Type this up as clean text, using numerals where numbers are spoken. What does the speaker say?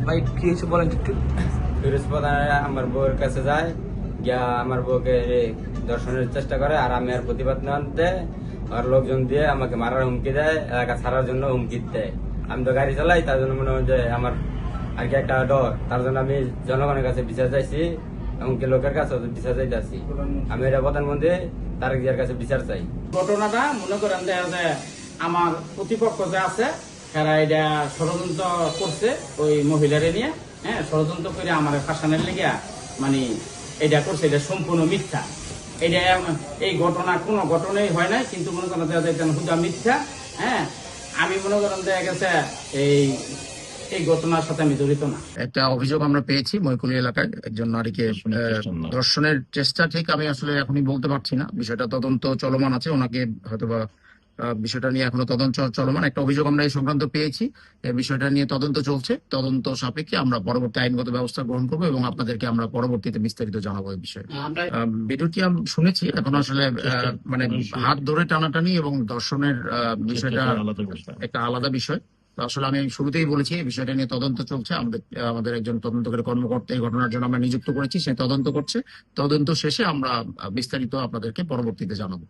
ভাই কি হয়েছে বলেন একটু। ফিরোজ প্রধান আমার বউয়ের কাছে যায়, গিয়া আমার বউকে দর্শনের চেষ্টা করে, আর আমি আর প্রতিবাদ না আনতে আর লোকজন দিয়ে আমাকে মারার হুমকি দেয়, এলাকা ছাড়ার জন্য হুমকি দেয়। আমি তো গাড়ি চালাই, তার জন্য মনে হয় যে আমার আর কি একটা ডর, তার জন্য আমি জনগণের কাছে বিচার চাইছি, এমনকি লোকের কাছে বিচার চাইতেছি। আমি এটা প্রধানমন্ত্রী তারেক জিয়ার কাছে বিচার চাই। ঘটনাটা মনে করেন যে আমার প্রতিপক্ষ যে আছে তারা এটা ষড়যন্ত্র করছে ওই মহিলারে নিয়ে, হ্যাঁ, ষড়যন্ত্র করে আমার ফাঁসানের লেগে মানে এটা করছে, এটা সম্পূর্ণ মিথ্যা। এটা এই ঘটনা কোনো ঘটনাই হয় নাই, কিন্তু মনে করেন হুদা মিথ্যা। হ্যাঁ, আমি মনে করেন দেখা গেছে এই এই ঘটনার সাথে আমি জড়িত না। একটা অভিযোগ আমরা পেয়েছি মহিকুলি এলাকায় একজন নারীকে ধর্ষণের চেষ্টা, ঠিক আমি আসলে এখনই বলতে পারছি না, বিষয়টা তদন্ত চলমান আছে, ওনাকে হয়তোবা বিষয়টা নিয়ে এখনো তদন্ত চলমান। একটা অভিযোগ আমরা এই সংক্রান্ত পেয়েছি, এই বিষয়টা নিয়ে তদন্ত চলছে, তদন্ত সাপেক্ষে আমরা পরবর্তী আইনগত ব্যবস্থা গ্রহণ করবো এবং আপনাদেরকে আমরা পরবর্তীতে বিস্তারিত জানাবো এই বিষয়ে। ভিডিওটি আমি শুনেছি, এখন আসলে মানে হাত ধরে টানাটানি এবং ধর্ষণের বিষয়টা একটা আলাদা বিষয়। তো আসলে আমি শুরুতেই বলেছি এই বিষয়টা নিয়ে তদন্ত চলছে, আমাদের একজন তদন্তকারী কর্মকর্তা এই ঘটনার জন্য আমরা নিযুক্ত করেছি, সে তদন্ত করছে। তদন্ত শেষে আমরা বিস্তারিত আপনাদেরকে পরবর্তীতে জানাবো।